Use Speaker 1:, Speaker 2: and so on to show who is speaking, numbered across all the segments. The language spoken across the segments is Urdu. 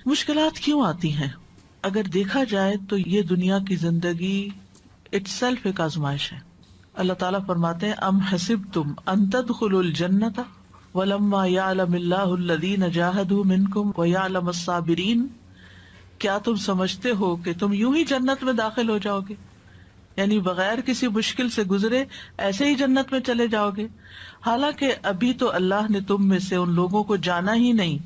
Speaker 1: مشکلات کیوں آتی ہیں؟ اگر دیکھا جائے تو یہ دنیا کی زندگی اٹس سیلف ایک آزمائش ہے. اللہ تعالیٰ فرماتے ہیں ام حسبتم ان تدخلوا الجنۃ ولما یعلم اللہ الذین جاہدوا منکم ویعلم الصابرین. کیا تم سمجھتے ہو کہ تم یوں ہی جنت میں داخل ہو جاؤ گے، یعنی بغیر کسی مشکل سے گزرے ایسے ہی جنت میں چلے جاؤ گے، حالانکہ ابھی تو اللہ نے تم میں سے ان لوگوں کو جانا ہی نہیں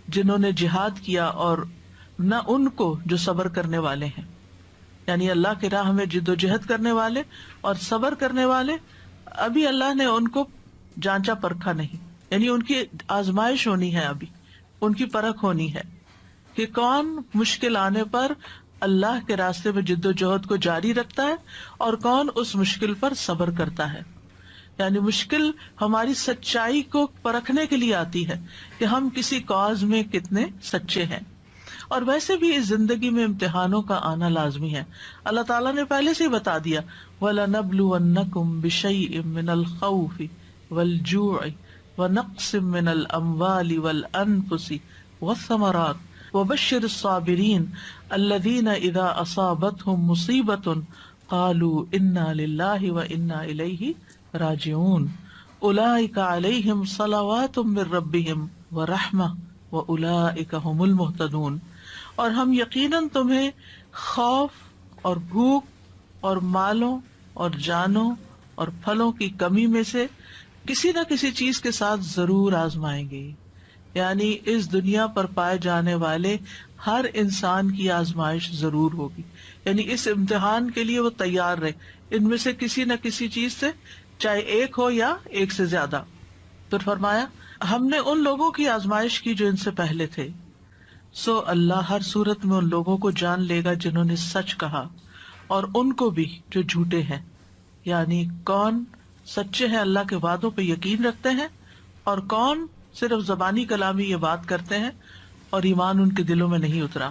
Speaker 1: جنہوں نے جہاد کیا، اور نہ ان کو جو صبر کرنے والے ہیں. یعنی اللہ کی راہ میں جد و جہد کرنے والے اور صبر کرنے والے ابھی اللہ نے ان کو جانچا پرکھا نہیں، یعنی ان کی آزمائش ہونی ہے، ابھی ان کی پرکھ ہونی ہے کہ کون مشکل آنے پر اللہ کے راستے میں جد و جہد کو جاری رکھتا ہے اور کون اس مشکل پر صبر کرتا ہے. یعنی مشکل ہماری سچائی کو پرکھنے کے لیے آتی ہے کہ ہم کسی کاز میں کتنے سچے ہیں. اور ویسے بھی اس زندگی میں امتحانوں کا آنا لازمی ہے. اللہ تعالیٰ نے پہلے سے ہی بتا دیا وَلَنَبْلُوَنَّكُمْ بِشَيْءٍ مِّنَ الْخَوْفِ وَالْجُوعِ وَنَقْصٍ مِّنَ الْأَمْوَالِ وَالْأَنفُسِ وَالثَّمَرَاتِ وَبَشِّرِ الصَّابِرِينَ الَّذِينَ إِذَا أَصَابَتْهُمْ مُصِيبَةٌ قَالُوا إِنَّا لِلَّهِ وَإِنَّا إِلَيْهِ راجعون أولئك عليهم صلوات من ربهم ورحمة وأولئك هم المهتدون. اور ہم یقیناً تمہیں خوف اور بھوک اور مالوں اور جانوں اور پھلوں کی کمی میں سے کسی نہ کسی چیز کے ساتھ ضرور آزمائیں گے. یعنی اس دنیا پر پائے جانے والے ہر انسان کی آزمائش ضرور ہوگی، یعنی اس امتحان کے لیے وہ تیار رہے. ان میں سے کسی نہ کسی چیز سے، چاہے ایک ہو یا ایک سے زیادہ. پھر فرمایا ہم نے ان لوگوں کی آزمائش کی جو ان سے پہلے تھے، سو اللہ ہر صورت میں ان لوگوں کو جان لے گا جنہوں نے سچ کہا، اور ان کو بھی جو جھوٹے ہیں. یعنی کون سچے ہیں، اللہ کے وعدوں پہ یقین رکھتے ہیں، اور کون صرف زبانی کلامی یہ بات کرتے ہیں اور ایمان ان کے دلوں میں نہیں اترا.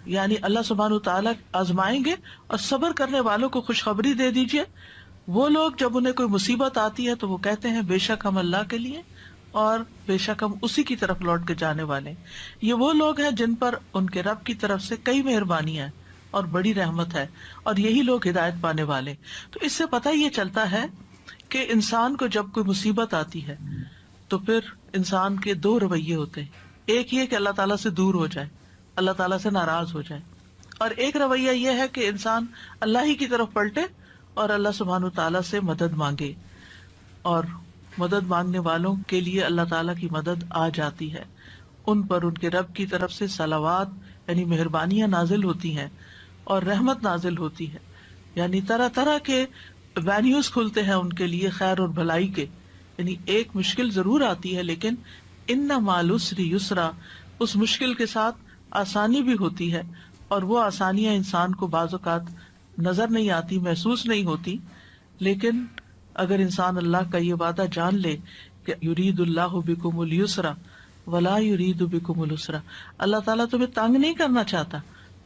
Speaker 1: یعنی اللہ سبحانہ وتعالیٰ آزمائیں گے، اور صبر کرنے والوں کو خوشخبری دے دیجئے. وہ لوگ جب انہیں کوئی مصیبت آتی ہے تو وہ کہتے ہیں بے شک ہم اللہ کے لیے اور بے شک ہم اسی کی طرف لوٹ کے جانے والے ہیں. یہ وہ لوگ ہیں جن پر ان کے رب کی طرف سے کئی مہربانیاں ہیں اور بڑی رحمت ہے، اور یہی لوگ ہدایت پانے والے. تو اس سے پتہ یہ چلتا ہے کہ انسان کو جب کوئی مصیبت آتی ہے تو پھر انسان کے دو رویے ہوتے ہیں. ایک یہ کہ اللہ تعالیٰ سے دور ہو جائے، اللہ تعالیٰ سے ناراض ہو جائے، اور ایک رویہ یہ ہے کہ انسان اللہ ہی کی طرف پلٹے اور اللہ سبحانہ تعالیٰ سے مدد مانگے. اور مدد مانگنے والوں کے لیے اللہ تعالیٰ کی مدد آ جاتی ہے، ان پر ان کے رب کی طرف سے صلوات یعنی مہربانیاں نازل ہوتی ہیں اور رحمت نازل ہوتی ہے. یعنی طرح طرح کے وینیوز کھلتے ہیں ان کے لیے خیر اور بھلائی کے. یعنی ایک مشکل ضرور آتی ہے لیکن ان مع العسر یسرا، اس مشکل کے ساتھ آسانی بھی ہوتی ہے، اور وہ آسانیاں انسان کو بعض اوقات نظر نہیں آتی، محسوس نہیں ہوتی. لیکن اگر انسان اللہ کا یہ وعدہ جان لے کہ یرید اللہ بکم الیسر ولا یرید بکم العسر، اللہ تعالیٰ تمہیں تنگ نہیں کرنا چاہتا،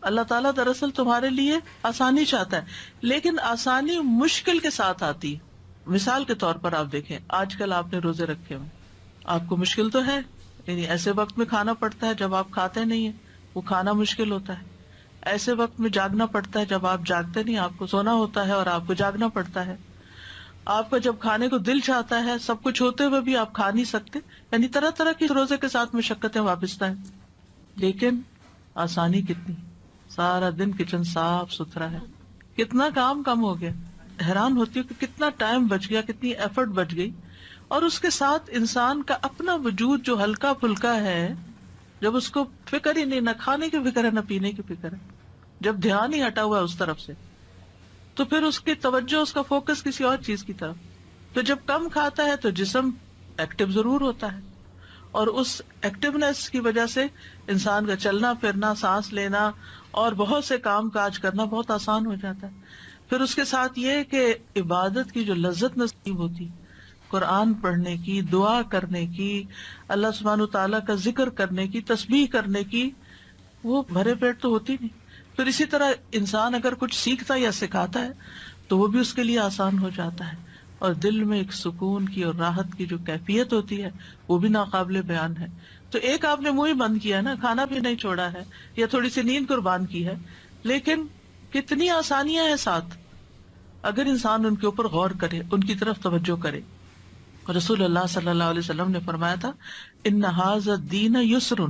Speaker 1: اللہ تعالیٰ دراصل تمہارے لیے آسانی چاہتا ہے، لیکن آسانی مشکل کے ساتھ آتی ہے. مثال کے طور پر آپ دیکھیں، آج کل آپ نے روزے رکھے ہوئے، آپ کو مشکل تو ہے، یعنی ایسے وقت میں کھانا پڑتا ہے جب آپ کھاتے نہیں ہیں، وہ کھانا مشکل ہوتا ہے. ایسے وقت میں جاگنا پڑتا ہے جب آپ جاگتے نہیں، آپ کو سونا ہوتا ہے اور آپ کو جاگنا پڑتا ہے. آپ کا جب کھانے کو دل چاہتا ہے، سب کچھ ہوتے ہوئے بھی آپ کھا نہیں سکتے. یعنی طرح طرح کی روزے کے ساتھ مشقتیں وابستہ ہیں. لیکن آسانی کتنی، سارا دن کچن صاف ستھرا ہے، کتنا کام کم ہو گیا. حیران ہوتی ہوں کہ کتنا ٹائم بچ گیا، کتنی ایفرٹ بچ گئی. اور اس کے ساتھ انسان کا اپنا وجود جو ہلکا پھلکا ہے، جب اس کو فکر ہی نہیں، نہ کھانے کی فکر ہے نہ پینے کی فکر ہے، جب دھیان ہی ہٹا ہوا ہے اس طرف سے، تو پھر اس کی توجہ، اس کا فوکس کسی اور چیز کی طرف. تو جب کم کھاتا ہے تو جسم ایکٹیو ضرور ہوتا ہے، اور اس ایکٹیونیس کی وجہ سے انسان کا چلنا پھرنا، سانس لینا اور بہت سے کام کاج کرنا بہت آسان ہو جاتا ہے. پھر اس کے ساتھ یہ کہ عبادت کی جو لذت نصیب ہوتی، قرآن پڑھنے کی، دعا کرنے کی، اللہ سبحانہ تعالیٰ کا ذکر کرنے کی، تسبیح کرنے کی، وہ بھرے پیٹ تو ہوتی نہیں. پھر اسی طرح انسان اگر کچھ سیکھتا یا سکھاتا ہے تو وہ بھی اس کے لیے آسان ہو جاتا ہے، اور دل میں ایک سکون کی اور راحت کی جو کیفیت ہوتی ہے وہ بھی ناقابل بیان ہے. تو ایک آپ نے منہ ہی بند کیا نا، کھانا بھی نہیں چھوڑا ہے یا تھوڑی سی نیند قربان کی ہے، لیکن کتنی آسانیاں ہیں ساتھ اگر انسان ان کے اوپر غور کرے، ان کی طرف توجہ کرے۔ رسول اللہ صلی اللہ علیہ وسلم نے فرمایا تھا ان ھذا الدین یسر،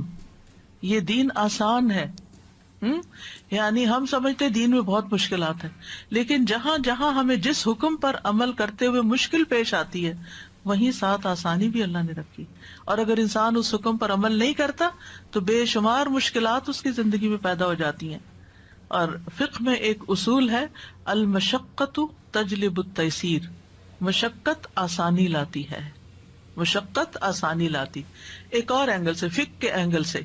Speaker 1: یہ دین آسان ہے۔ یعنی ہم سمجھتے دین میں بہت مشکلات ہیں، لیکن جہاں جہاں ہمیں جس حکم پر عمل کرتے ہوئے مشکل پیش آتی ہے وہیں ساتھ آسانی بھی اللہ نے رکھی، اور اگر انسان اس حکم پر عمل نہیں کرتا تو بے شمار مشکلات اس کی زندگی میں پیدا ہو جاتی ہیں۔ اور فقہ میں ایک اصول ہے المشقۃ تجلب التیسیر، مشقت آسانی لاتی ہے، مشقت آسانی لاتی۔ ایک اور اینگل سے، فقہ کے اینگل سے،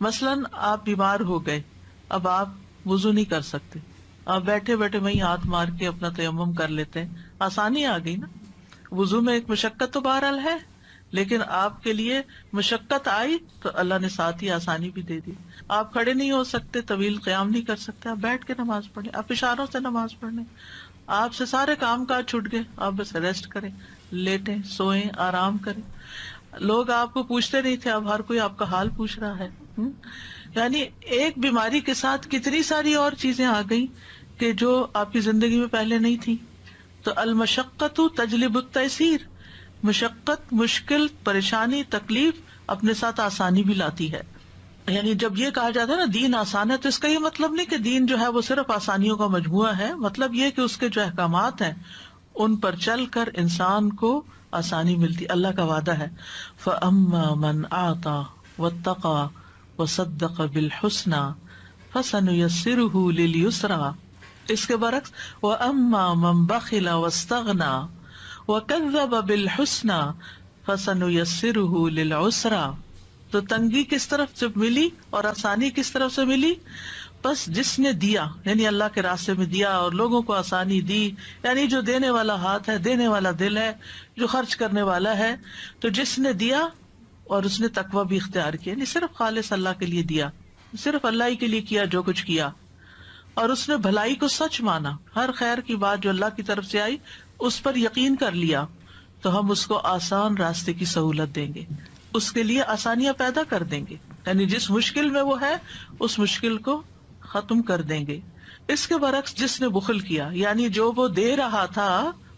Speaker 1: مثلاً آپ بیمار ہو گئے، اب آپ وضو نہیں کر سکتے، آپ بیٹھے بیٹھے وہیں ہاتھ مار کے اپنا تیمم کر لیتے ہیں، آسانی آ گئی نا۔ وضو میں ایک مشقت تو بہرحال ہے، لیکن آپ کے لیے مشقت آئی تو اللہ نے ساتھ ہی آسانی بھی دے دی۔ آپ کھڑے نہیں ہو سکتے، طویل قیام نہیں کر سکتے، آپ بیٹھ کے نماز پڑھیں، آپ اشاروں سے نماز پڑھیں، آپ سے سارے کام کاج چھوٹ گئے، آپ بس ریسٹ کریں، لیٹیں، سوئیں، آرام کریں۔ لوگ آپ کو پوچھتے نہیں تھے، اب ہر کوئی آپ کا حال پوچھ رہا ہے۔ یعنی ایک بیماری کے ساتھ کتنی ساری اور چیزیں آ گئی کہ جو آپ کی زندگی میں پہلے نہیں تھی۔ تو المشقت تجلب التیسیر، مشقت، مشکل، پریشانی، تکلیف اپنے ساتھ آسانی بھی لاتی ہے۔ یعنی جب یہ کہا جاتا ہے نا دین آسان ہے، تو اس کا یہ مطلب نہیں کہ دین جو ہے وہ صرف آسانیوں کا مجموعہ ہے، مطلب یہ کہ اس کے جو احکامات ہیں ان پر چل کر انسان کو آسانی ملتی۔ اللہ کا وعدہ ہے فَأَمَّا مَنْ أَعْطَى وَاتَّقَى وَصَدَّقَ بِالْحُسْنَى فَسَنُيَسِّرُهُ لِلْيُسْرَى، اس کے برعکس وَأَمَّا مَنْ بَخِلَ وَاسْتَغْنَى وَكَذَّبَ بِالْحُسْنَى فَسَنُيَسِّرُهُ لِلْعُسْرَى۔ تو تنگی کس طرف سے ملی اور آسانی کس طرف سے ملی؟ بس جس نے دیا، یعنی اللہ کے راستے میں دیا اور لوگوں کو آسانی دی، یعنی جو دینے والا ہاتھ ہے، دینے والا دل ہے، جو خرچ کرنے والا ہے، تو جس نے دیا اور اس نے تقویٰ بھی اختیار کیا، یعنی صرف خالص اللہ کے لیے دیا، صرف اللہ ہی کے لیے کیا جو کچھ کیا، اور اس نے بھلائی کو سچ مانا، ہر خیر کی بات جو اللہ کی طرف سے آئی اس پر یقین کر لیا، تو ہم اس کو آسان راستے کی سہولت دیں گے، اس کے لیے آسانیاں پیدا کر دیں گے، یعنی جس مشکل میں وہ ہے اس مشکل کو ختم کر دیں گے۔ اس کے برعکس جس نے بخل کیا، یعنی جو وہ دے رہا تھا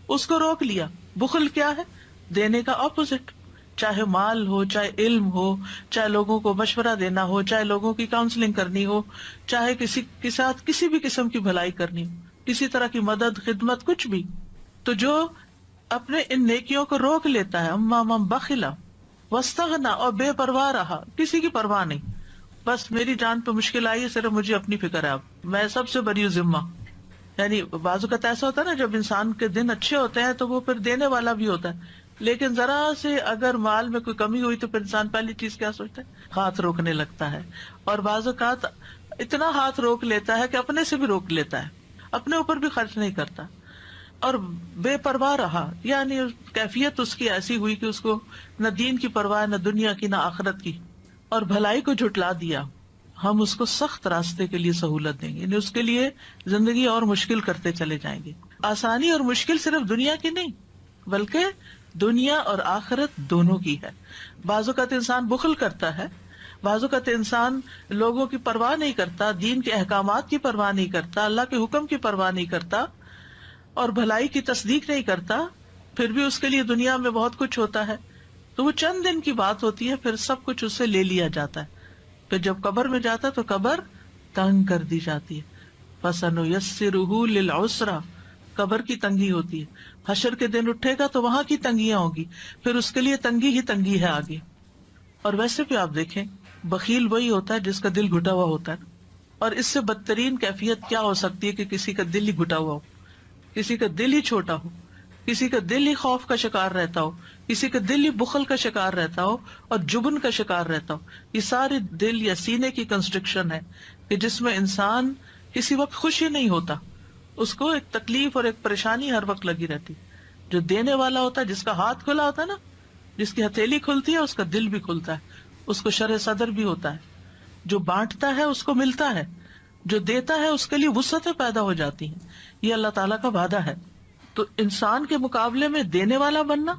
Speaker 1: اس کو روک لیا۔ بخل کیا ہے؟ دینے کا اپوزٹ، چاہے مال ہو، چاہے علم ہو، چاہے لوگوں کو مشورہ دینا ہو، چاہے لوگوں کی کاؤنسلنگ کرنی ہو، چاہے کسی کے ساتھ کسی بھی قسم کی بھلائی کرنی ہو، کسی طرح کی مدد، خدمت، کچھ بھی۔ تو جو اپنے ان نیکیوں کو روک لیتا ہے، اما من بخلا واستغنا، اور بے پرواہ رہا، کسی کی پرواہ نہیں، بس میری جان پہ مشکل آئی ہے، صرف مجھے اپنی فکر ہے، اب میں سب سے بری ذمہ۔ یعنی بعض اوقات ایسا ہوتا ہے نا جب انسان کے دن اچھے ہوتے ہیں تو وہ پھر دینے والا بھی ہوتا ہے، لیکن ذرا سے اگر مال میں کوئی کمی ہوئی تو پھر انسان پہلی چیز کیا سوچتا ہے؟ ہاتھ روکنے لگتا ہے، اور بعض اوقات اتنا ہاتھ روک لیتا ہے کہ اپنے سے بھی روک لیتا ہے، اپنے اوپر بھی خرچ نہیں کرتا، اور بے پرواہ رہا، یعنی کیفیت اس کی ایسی ہوئی کہ اس کو نہ دین کی پرواہ، نہ دنیا کی، نہ آخرت کی، اور بھلائی کو جھٹلا دیا۔ ہم اس کو سخت راستے کے لیے سہولت دیں گے، یعنی اس کے لیے زندگی اور مشکل کرتے چلے جائیں گے۔ آسانی اور مشکل صرف دنیا کی نہیں بلکہ دنیا اور آخرت دونوں کی ہے۔ بعض اوقات انسان بخل کرتا ہے، بعض اوقات انسان لوگوں کی پرواہ نہیں کرتا، دین کے احکامات کی پرواہ نہیں کرتا، اللہ کے حکم کی پرواہ نہیں کرتا، اور بھلائی کی تصدیق نہیں کرتا، پھر بھی اس کے لیے دنیا میں بہت کچھ ہوتا ہے، تو وہ چند دن کی بات ہوتی ہے، پھر سب کچھ اس سے لے لیا جاتا ہے، پھر جب قبر میں جاتا ہے تو قبر تنگ کر دی جاتی ہے۔ فَسَنُيَسِّرُهُ لِلْعُسْرَى، قبر کی تنگی ہوتی ہے، حشر کے دن اٹھے گا تو وہاں کی تنگیاں ہوگی، پھر اس کے لیے تنگی ہی تنگی ہے آگے۔ اور ویسے بھی آپ دیکھیں بخیل وہی ہوتا ہے جس کا دل گھٹا ہوا ہوتا ہے، اور اس سے بدترین کیفیت کیا ہو سکتی ہے کہ کسی کا دل ہی گھٹا ہوا ہو، کسی کا دل ہی چھوٹا ہو، کسی کا دل ہی خوف کا شکار رہتا ہو، کسی کا دل ہی بخل کا شکار رہتا ہو اور جبن کا شکار رہتا ہو۔ یہ سارے دل یا سینے کی کنسٹرکشن ہے کہ جس میں انسان کسی وقت خوش ہی نہیں ہوتا، اس کو ایک تکلیف اور ایک پریشانی ہر وقت لگی رہتی۔ جو دینے والا ہوتا ہے، جس کا ہاتھ کھلا ہوتا ہے نا، جس کی ہتھیلی کھلتی ہے اس کا دل بھی کھلتا ہے، اس کو شرح صدر بھی ہوتا ہے۔ جو بانٹتا ہے اس کو ملتا ہے، جو دیتا ہے اس کے لیے وسعتیں پیدا ہو جاتی ہیں۔ یہ اللہ تعالیٰ کا وعدہ ہے۔ تو انسان کے مقابلے میں دینے والا بننا،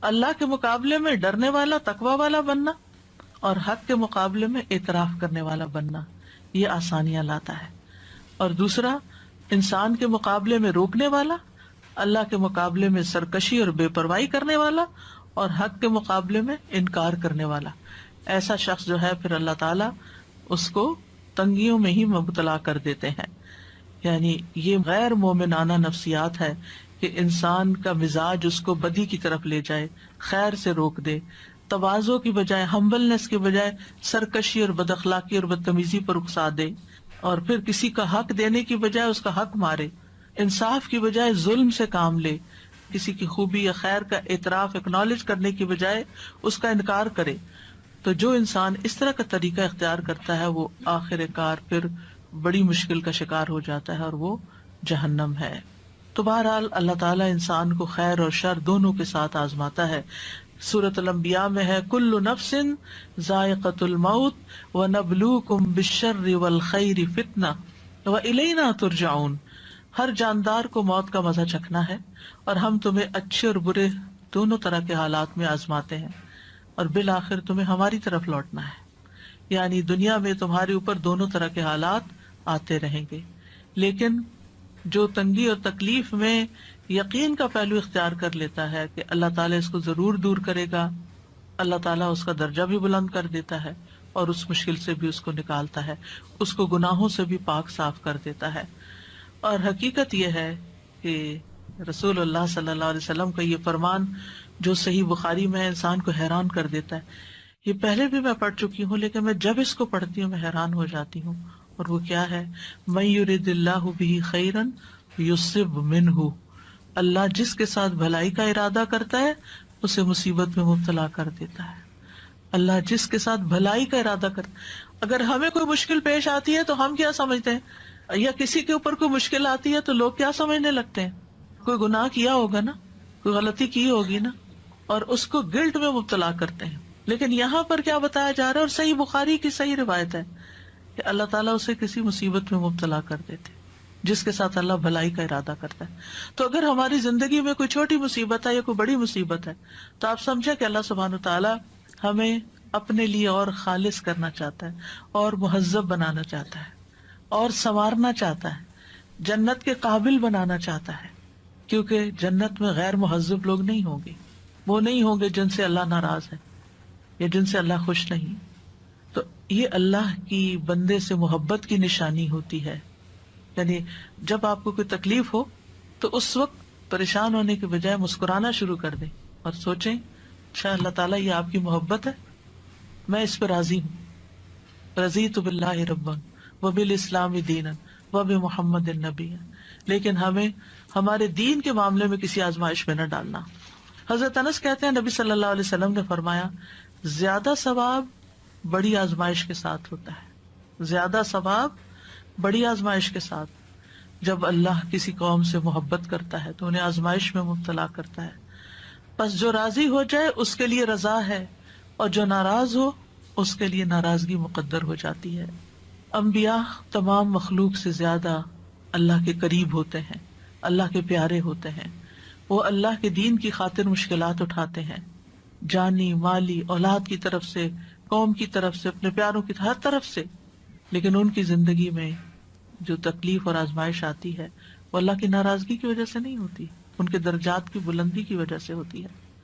Speaker 1: اللہ کے مقابلے میں ڈرنے والا، تقوی والا بننا، اور حق کے مقابلے میں اعتراف کرنے والا بننا، یہ آسانیاں لاتا ہے. اور دوسرا، انسان کے مقابلے میں روکنے والا، اللہ کے مقابلے میں سرکشی اور بے پرواہی کرنے والا، اور حق کے مقابلے میں انکار کرنے والا. ایسا شخص جو ہے پھر اللہ تعالیٰ اس کو تنگیوں میں ہی مبتلا کر دیتے ہیں. یعنی یہ غیر مومنانہ نفسیات ہے کہ انسان کا مزاج اس کو بدی کی طرف لے جائے، خیر سے روک دے، تواضع کی بجائے، ہمبلنس کی بجائے سرکشی اور بد اخلاقی اور بدتمیزی پر اکسا دے، اور پھر کسی کا حق دینے کی بجائے اس کا حق مارے، انصاف کی بجائے ظلم سے کام لے، کسی کی خوبی یا خیر کا اعتراف اکنالج کرنے کی بجائے اس کا انکار کرے. تو جو انسان اس طرح کا طریقہ اختیار کرتا ہے وہ آخر کار پھر بڑی مشکل کا شکار ہو جاتا ہے، اور وہ جہنم ہے. تو بہرحال اللہ تعالیٰ انسان کو خیر اور شر دونوں کے ساتھ آزماتا ہے. سورۃ الانبیاء میں ہے کل نفس ذائقۃ الموت ونبلوکم بالشر والخیر فتنہ والینا ترجعون. ہر جاندار کو موت کا مزہ چکھنا ہے، اور ہم تمہیں اچھے اور برے دونوں طرح کے حالات میں آزماتے ہیں، اور بالآخر تمہیں ہماری طرف لوٹنا ہے. یعنی دنیا میں تمہارے اوپر دونوں طرح کے حالات آتے رہیں گے، لیکن جو تنگی اور تکلیف میں یقین کا پہلو اختیار کر لیتا ہے کہ اللہ تعالیٰ اس کو ضرور دور کرے گا، اللہ تعالیٰ اس کا درجہ بھی بلند کر دیتا ہے اور اس مشکل سے بھی اس کو نکالتا ہے، اس کو گناہوں سے بھی پاک صاف کر دیتا ہے. اور حقیقت یہ ہے کہ رسول اللہ صلی اللہ علیہ وسلم کا یہ فرمان جو صحیح بخاری میں ہے انسان کو حیران کر دیتا ہے. یہ پہلے بھی میں پڑھ چکی ہوں، لیکن میں جب اس کو پڑھتی ہوں میں حیران ہو جاتی ہوں. اور وہ کیا ہے؟ من یرد اللہ بہ خیرا یصب منہ. اللہ جس کے ساتھ بھلائی کا ارادہ کرتا ہے اسے مصیبت میں مبتلا کر دیتا ہے. اللہ جس کے ساتھ بھلائی کا ارادہ کرتا ہے. اگر ہمیں کوئی مشکل پیش آتی ہے تو ہم کیا سمجھتے ہیں، یا کسی کے اوپر کوئی مشکل آتی ہے تو لوگ کیا سمجھنے لگتے ہیں؟ کوئی گناہ کیا ہوگا نا، کوئی غلطی کی ہوگی نا، اور اس کو گلٹ میں مبتلا کرتے ہیں. لیکن یہاں پر کیا بتایا جا رہا ہے، اور صحیح بخاری کی صحیح روایت ہے کہ اللہ تعالیٰ اسے کسی مصیبت میں مبتلا کر دیتے جس کے ساتھ اللہ بھلائی کا ارادہ کرتا ہے. تو اگر ہماری زندگی میں کوئی چھوٹی مصیبت ہے یا کوئی بڑی مصیبت ہے تو آپ سمجھے کہ اللہ سبحانہ تعالیٰ ہمیں اپنے لیے اور خالص کرنا چاہتا ہے، اور مہذب بنانا چاہتا ہے، اور سنوارنا چاہتا ہے، جنت کے قابل بنانا چاہتا ہے. کیونکہ جنت میں غیر مہذب لوگ نہیں ہوں گے، وہ نہیں ہوں گے جن سے اللہ ناراض ہے یا جن سے اللہ خوش نہیں. تو یہ اللہ کی بندے سے محبت کی نشانی ہوتی ہے. یعنی جب آپ کو کوئی تکلیف ہو تو اس وقت پریشان ہونے کے بجائے مسکرانا شروع کر دیں اور سوچیں شاید اللہ تعالیٰ یہ آپ کی محبت ہے، میں اس پہ راضی ہوں. رضیت باللہ ربا وبالاسلام دینا وبمحمد نبی. لیکن ہمیں ہمارے دین کے معاملے میں کسی آزمائش میں نہ ڈالنا. حضرت انس کہتے ہیں نبی صلی اللہ علیہ وسلم نے فرمایا زیادہ ثواب بڑی آزمائش کے ساتھ ہوتا ہے، زیادہ ثواب بڑی آزمائش کے ساتھ. جب اللہ کسی قوم سے محبت کرتا ہے تو انہیں آزمائش میں مبتلا کرتا ہے. بس جو راضی ہو جائے اس کے لیے رضا ہے، اور جو ناراض ہو اس کے لیے ناراضگی مقدر ہو جاتی ہے. انبیاء تمام مخلوق سے زیادہ اللہ کے قریب ہوتے ہیں، اللہ کے پیارے ہوتے ہیں. وہ اللہ کے دین کی خاطر مشکلات اٹھاتے ہیں، جانی مالی اولاد کی طرف سے، قوم کی طرف سے، اپنے پیاروں کی ہر طرف سے. لیکن ان کی زندگی میں جو تکلیف اور آزمائش آتی ہے وہ اللہ کی ناراضگی کی وجہ سے نہیں ہوتی، ان کے درجات کی بلندی کی وجہ سے ہوتی ہے.